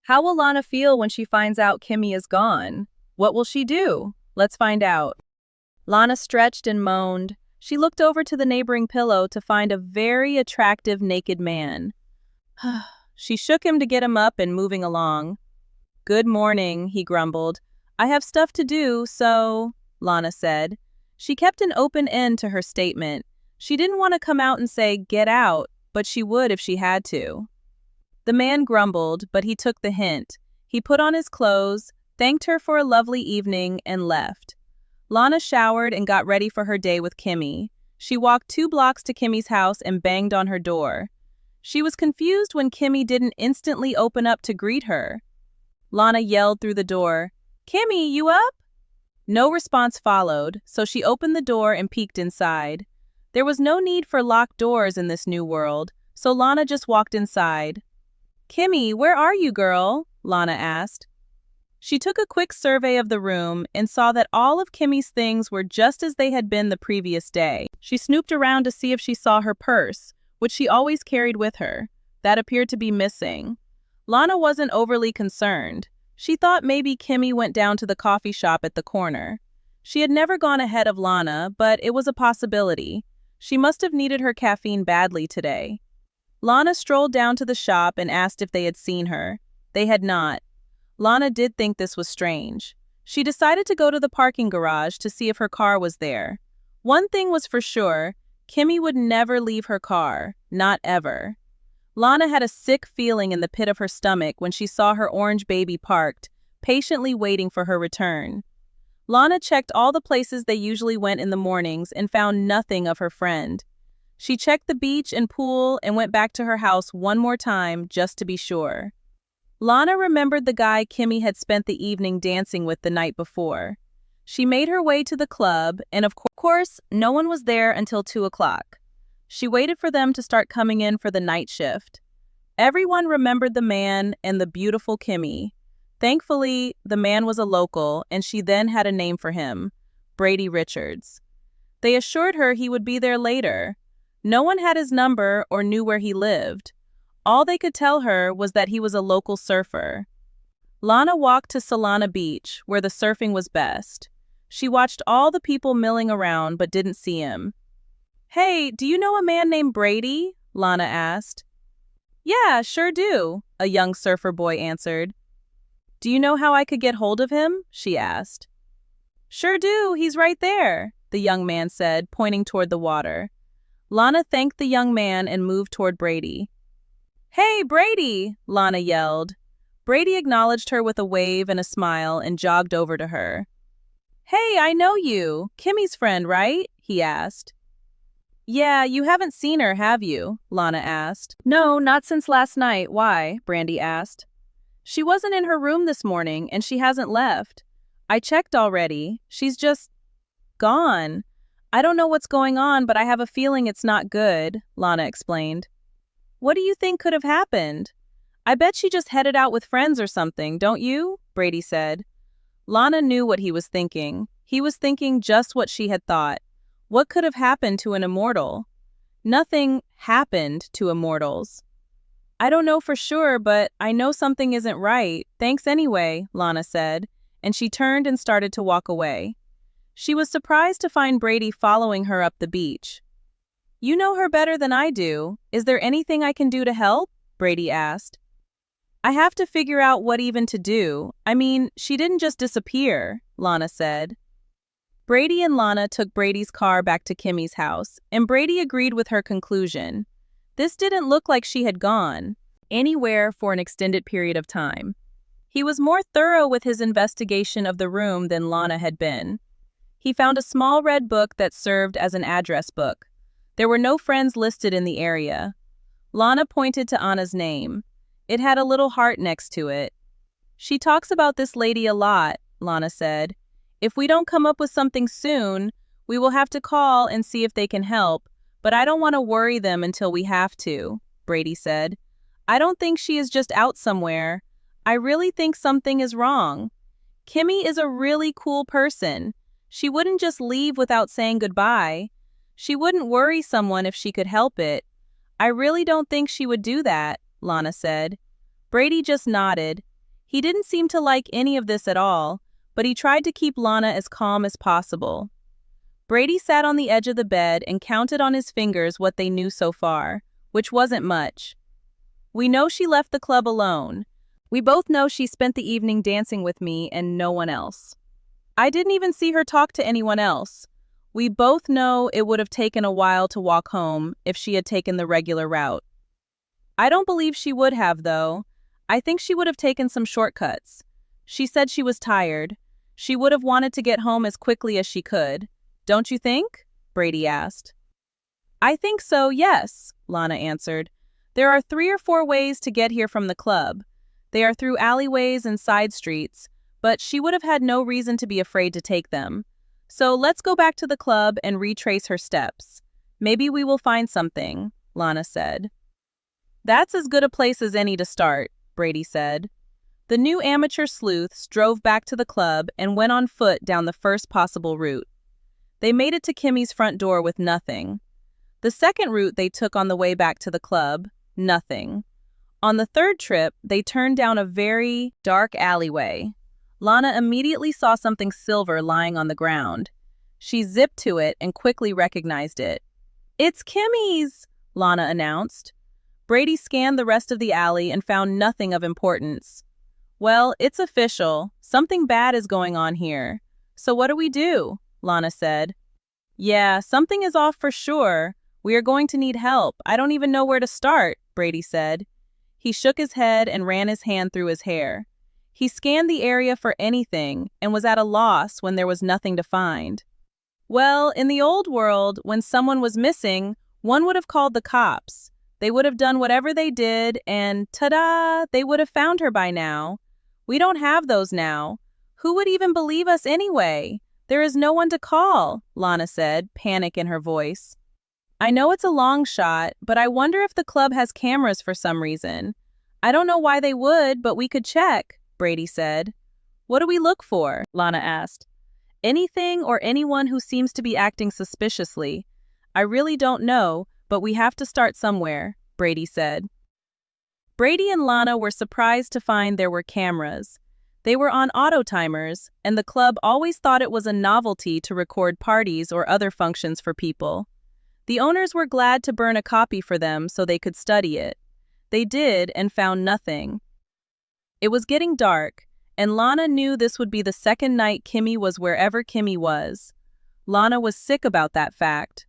How will Lana feel when she finds out Kimmy is gone? What will she do? Let's find out. Lana stretched and moaned. She looked over to the neighboring pillow to find a very attractive naked man. She shook him to get him up and moving along. "Good morning," he grumbled. "I have stuff to do, so," Lana said. She kept an open end to her statement. She didn't want to come out and say, "Get out," but she would if she had to. The man grumbled, but he took the hint. He put on his clothes, thanked her for a lovely evening, and left. Lana showered and got ready for her day with Kimmy. She walked 2 blocks to Kimmy's house and banged on her door. She was confused when Kimmy didn't instantly open up to greet her. Lana yelled through the door, "Kimmy, you up?" No response followed, so she opened the door and peeked inside. There was no need for locked doors in this new world, so Lana just walked inside. "Kimmy, where are you, girl?" Lana asked. She took a quick survey of the room and saw that all of Kimmy's things were just as they had been the previous day. She snooped around to see if she saw her purse, which she always carried with her. That appeared to be missing. Lana wasn't overly concerned. She thought maybe Kimmy went down to the coffee shop at the corner. She had never gone ahead of Lana, but it was a possibility. She must have needed her caffeine badly today. Lana strolled down to the shop and asked if they had seen her. They had not. Lana did think this was strange. She decided to go to the parking garage to see if her car was there. One thing was for sure, Kimmy would never leave her car, not ever. Lana had a sick feeling in the pit of her stomach when she saw her orange baby parked, patiently waiting for her return. Lana checked all the places they usually went in the mornings and found nothing of her friend. She checked the beach and pool and went back to her house one more time just to be sure. Lana remembered the guy Kimmy had spent the evening dancing with the night before. She made her way to the club, and of course, no one was there until 2 o'clock. She waited for them to start coming in for the night shift. Everyone remembered the man and the beautiful Kimmy. Thankfully, the man was a local, and she then had a name for him, Brady Richards. They assured her he would be there later. No one had his number or knew where he lived. All they could tell her was that he was a local surfer. Lana walked to Solana Beach, where the surfing was best. She watched all the people milling around but didn't see him. "Hey, do you know a man named Brady?" Lana asked. "Yeah, sure do," a young surfer boy answered. "Do you know how I could get hold of him?" she asked. "Sure do, he's right there," the young man said, pointing toward the water. Lana thanked the young man and moved toward Brady. "Hey, Brady!" Lana yelled. Brady acknowledged her with a wave and a smile and jogged over to her. "Hey, I know you. Kimmy's friend, right?" he asked. "Yeah, you haven't seen her, have you?" Lana asked. "No, not since last night. Why?" Brandy asked. "She wasn't in her room this morning, and she hasn't left. I checked already. She's just gone. I don't know what's going on, but I have a feeling it's not good," Lana explained. "What do you think could have happened?" "I bet she just headed out with friends or something, don't you?" Brady said. Lana knew what he was thinking. He was thinking just what she had thought. What could have happened to an immortal? Nothing happened to immortals. "I don't know for sure, but I know something isn't right. Thanks anyway," Lana said, and she turned and started to walk away. She was surprised to find Brady following her up the beach. "You know her better than I do. Is there anything I can do to help?" Brady asked. "I have to figure out what even to do. I mean, she didn't just disappear," Lana said. Brady and Lana took Brady's car back to Kimmy's house, and Brady agreed with her conclusion. This didn't look like she had gone anywhere for an extended period of time. He was more thorough with his investigation of the room than Lana had been. He found a small red book that served as an address book. There were no friends listed in the area. Lana pointed to Anna's name. It had a little heart next to it. "She talks about this lady a lot," Lana said. "If we don't come up with something soon, we will have to call and see if they can help, but I don't want to worry them until we have to," Brady said. "I don't think she is just out somewhere. I really think something is wrong. Kimmy is a really cool person. She wouldn't just leave without saying goodbye. She wouldn't worry someone if she could help it. I really don't think she would do that," Lana said. Brady just nodded. He didn't seem to like any of this at all, but he tried to keep Lana as calm as possible. Brady sat on the edge of the bed and counted on his fingers what they knew so far, which wasn't much. We know she left the club alone. We both know she spent the evening dancing with me and no one else. I didn't even see her talk to anyone else. We both know it would have taken a while to walk home if she had taken the regular route. I don't believe she would have, though. I think she would have taken some shortcuts. She said she was tired. She would have wanted to get home as quickly as she could. Don't you think? Brady asked. I think so, yes, Lana answered. There are 3 or 4 ways to get here from the club. They are through alleyways and side streets, but she would have had no reason to be afraid to take them. So let's go back to the club and retrace her steps. Maybe we will find something, Lana said. That's as good a place as any to start, Brady said. The new amateur sleuths drove back to the club and went on foot down the first possible route. They made it to Kimmy's front door with nothing. The second route they took on the way back to the club, nothing. On the third trip, they turned down a very dark alleyway. Lana immediately saw something silver lying on the ground. She zipped to it and quickly recognized it. It's Kimmy's, Lana announced. Brady scanned the rest of the alley and found nothing of importance. Well, it's official. Something bad is going on here. So what do? Lana said. Yeah, something is off for sure. We are going to need help. I don't even know where to start, Brady said. He shook his head and ran his hand through his hair. He scanned the area for anything and was at a loss when there was nothing to find. Well, in the old world, when someone was missing, one would have called the cops. They would have done whatever they did and, ta-da, they would have found her by now. We don't have those now. Who would even believe us anyway? There is no one to call, Lana said, panic in her voice. I know it's a long shot, but I wonder if the club has cameras for some reason. I don't know why they would, but we could check, Brady said. What do we look for? Lana asked. Anything or anyone who seems to be acting suspiciously. I really don't know, but we have to start somewhere, Brady said. Brady and Lana were surprised to find there were cameras. They were on auto timers, and the club always thought it was a novelty to record parties or other functions for people. The owners were glad to burn a copy for them so they could study it. They did and found nothing. It was getting dark, and Lana knew this would be the second night Kimmy was wherever Kimmy was. Lana was sick about that fact.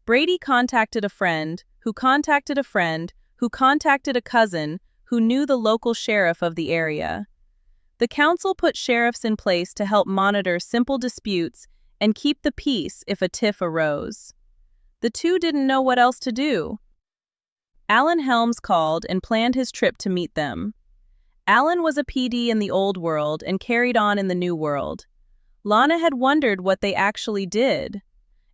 Brady contacted a friend, who contacted a friend, who contacted a cousin, who knew the local sheriff of the area. The council put sheriffs in place to help monitor simple disputes and keep the peace if a tiff arose. The two didn't know what else to do. Alan Helms called and planned his trip to meet them. Alan was a PD in the old world and carried on in the new world. Lana had wondered what they actually did.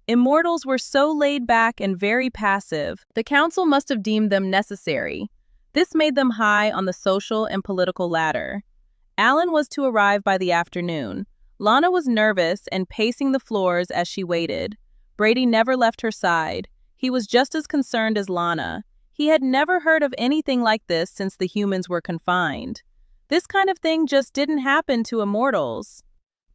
Immortals were so laid back and very passive, the council must have deemed them necessary. This made them high on the social and political ladder. Alan was to arrive by the afternoon. Lana was nervous and pacing the floors as she waited. Brady never left her side. He was just as concerned as Lana. He had never heard of anything like this since the humans were confined. This kind of thing just didn't happen to immortals.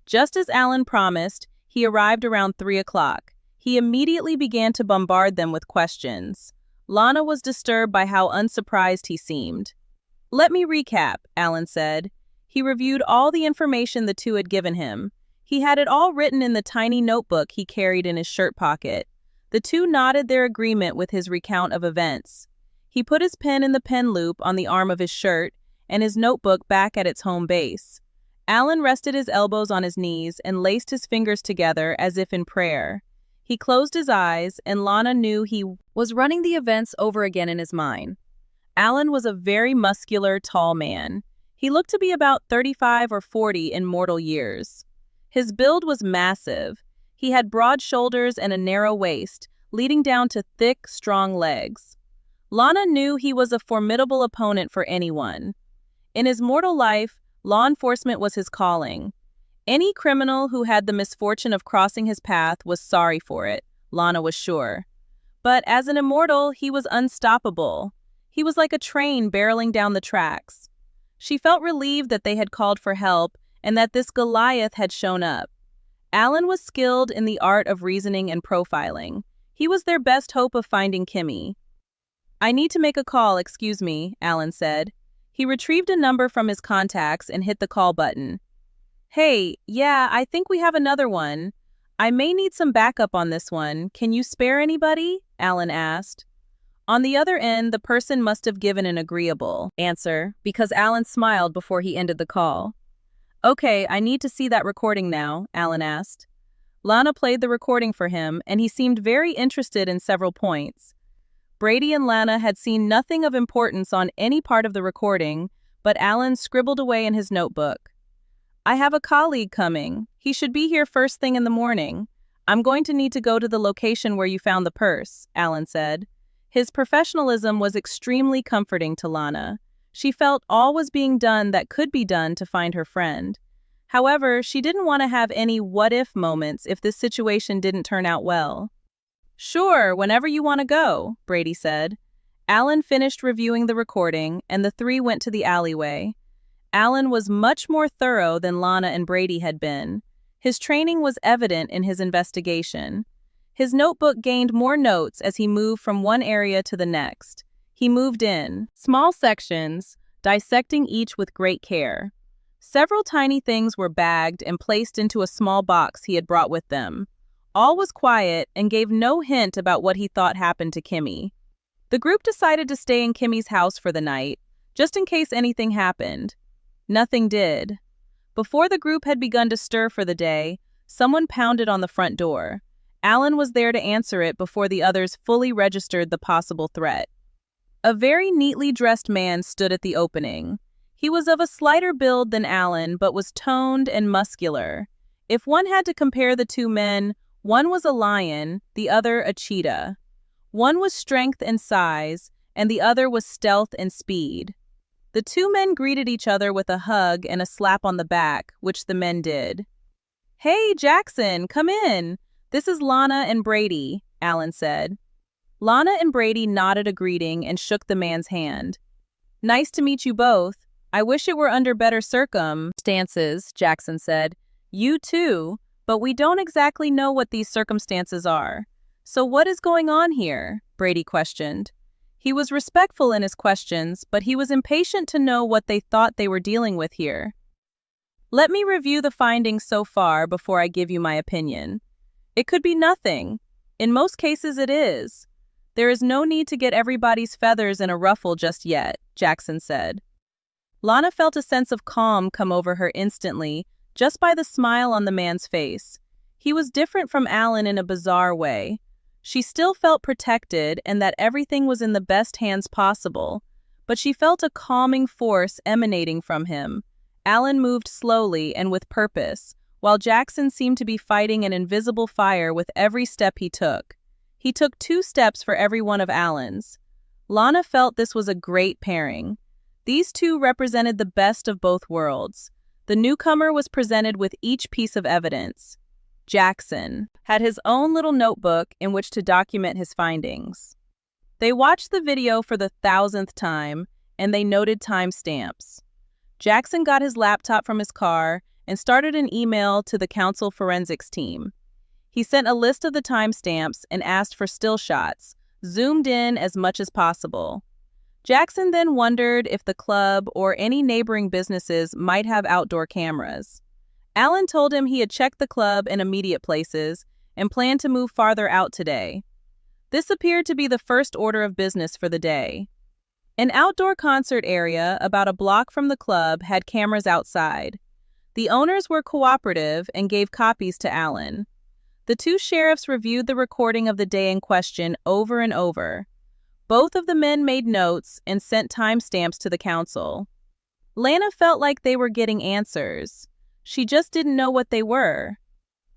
Just as Alan promised, he arrived around 3 o'clock. He immediately began to bombard them with questions. Lana was disturbed by how unsurprised he seemed. Let me recap, Alan said. He reviewed all the information the two had given him. He had it all written in the tiny notebook he carried in his shirt pocket. The two nodded their agreement with his recount of events. He put his pen in the pen loop on the arm of his shirt and his notebook back at its home base. Alan rested his elbows on his knees and laced his fingers together as if in prayer. He closed his eyes, and Lana knew he was running the events over again in his mind. Alan was a very muscular, tall man. He looked to be about 35 or 40 in mortal years. His build was massive. He had broad shoulders and a narrow waist, leading down to thick, strong legs. Lana knew he was a formidable opponent for anyone. In his mortal life, law enforcement was his calling. Any criminal who had the misfortune of crossing his path was sorry for it, Lana was sure. But as an immortal, he was unstoppable. He was like a train barreling down the tracks. She felt relieved that they had called for help and that this Goliath had shown up. Alan was skilled in the art of reasoning and profiling. He was their best hope of finding Kimmy. "I need to make a call, excuse me," Alan said. He retrieved a number from his contacts and hit the call button. "Hey, yeah, I think we have another one. I may need some backup on this one. Can you spare anybody?" Alan asked. On the other end, the person must have given an agreeable answer because Alan smiled before he ended the call. "Okay, I need to see that recording now," Alan asked. Lana played the recording for him, and he seemed very interested in several points. Brady and Lana had seen nothing of importance on any part of the recording, but Alan scribbled away in his notebook. "I have a colleague coming. He should be here first thing in the morning. I'm going to need to go to the location where you found the purse," Alan said. His professionalism was extremely comforting to Lana. She felt all was being done that could be done to find her friend. However, she didn't want to have any what-if moments if this situation didn't turn out well. "Sure, whenever you want to go," Brady said. Alan finished reviewing the recording, and the three went to the alleyway. Alan was much more thorough than Lana and Brady had been. His training was evident in his investigation. His notebook gained more notes as he moved from one area to the next. He moved in small sections, dissecting each with great care. Several tiny things were bagged and placed into a small box he had brought with them. All was quiet and gave no hint about what he thought happened to Kimmy. The group decided to stay in Kimmy's house for the night, just in case anything happened. Nothing did. Before the group had begun to stir for the day, someone pounded on the front door. Alan was there to answer it before the others fully registered the possible threat. A very neatly dressed man stood at the opening. He was of a slighter build than Alan, but was toned and muscular. If one had to compare the two men, one was a lion, the other a cheetah. One was strength and size, and the other was stealth and speed. The two men greeted each other with a hug and a slap on the back, which the men did. "Hey, Jackson, come in. This is Lana and Brady," Alan said. Lana and Brady nodded a greeting and shook the man's hand. "Nice to meet you both. I wish it were under better circumstances," Jackson said. "You too, but we don't exactly know what these circumstances are. So what is going on here?" Brady questioned. He was respectful in his questions, but he was impatient to know what they thought they were dealing with here. "Let me review the findings so far before I give you my opinion. It could be nothing. In most cases it is. There is no need to get everybody's feathers in a ruffle just yet," Jackson said. Lana felt a sense of calm come over her instantly, just by the smile on the man's face. He was different from Alan in a bizarre way. She still felt protected and that everything was in the best hands possible, but she felt a calming force emanating from him. Alan moved slowly and with purpose, while Jackson seemed to be fighting an invisible fire with every step he took. He took 2 steps for every one of Alan's. Lana felt this was a great pairing. These two represented the best of both worlds. The newcomer was presented with each piece of evidence. Jackson had his own little notebook in which to document his findings. They watched the video for the 1,000th time, and they noted timestamps. Jackson got his laptop from his car and started an email to the council forensics team. He sent a list of the timestamps and asked for still shots, zoomed in as much as possible. Jackson then wondered if the club or any neighboring businesses might have outdoor cameras. Alan told him he had checked the club and immediate places and planned to move farther out today. This appeared to be the first order of business for the day. An outdoor concert area about a block from the club had cameras outside. The owners were cooperative and gave copies to Alan. The 2 sheriffs reviewed the recording of the day in question over and over. Both of the men made notes and sent timestamps to the council. Lana felt like they were getting answers. She just didn't know what they were.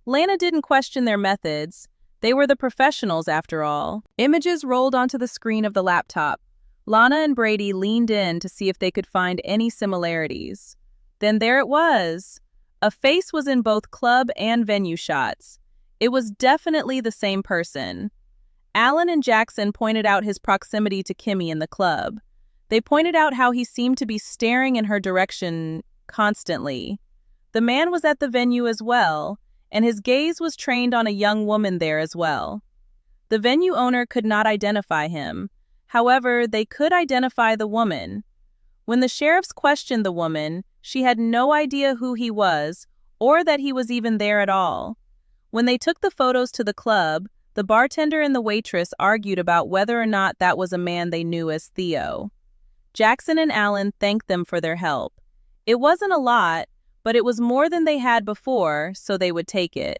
Lana didn't question their methods. They were the professionals, after all. Images rolled onto the screen of the laptop. Lana and Brady leaned in to see if they could find any similarities. Then there it was. A face was in both club and venue shots. It was definitely the same person. Alan and Jackson pointed out his proximity to Kimmy in the club. They pointed out how he seemed to be staring in her direction constantly. The man was at the venue as well, and his gaze was trained on a young woman there as well. The venue owner could not identify him. However, they could identify the woman. When the sheriffs questioned the woman, she had no idea who he was or that he was even there at all. When they took the photos to the club, the bartender and the waitress argued about whether or not that was a man they knew as Theo. Jackson and Alan thanked them for their help. It wasn't a lot, but it was more than they had before, so they would take it.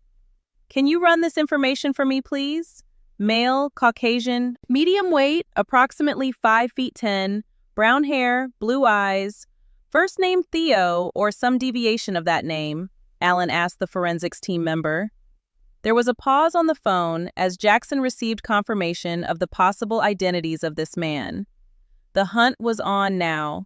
Can you run this information for me, please? Male, Caucasian, medium weight, approximately 5 feet 10, brown hair, blue eyes. First name Theo or some deviation of that name, Alan asked the forensics team member. There was a pause on the phone as Jackson received confirmation of the possible identities of this man. The hunt was on now.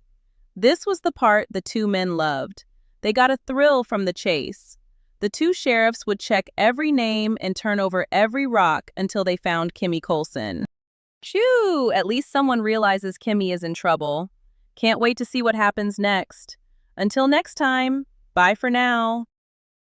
This was the part the two men loved. They got a thrill from the chase. The two sheriffs would check every name and turn over every rock until they found Kimmy Coulson. Phew, at least someone realizes Kimmy is in trouble. Can't wait to see what happens next. Until next time, bye for now.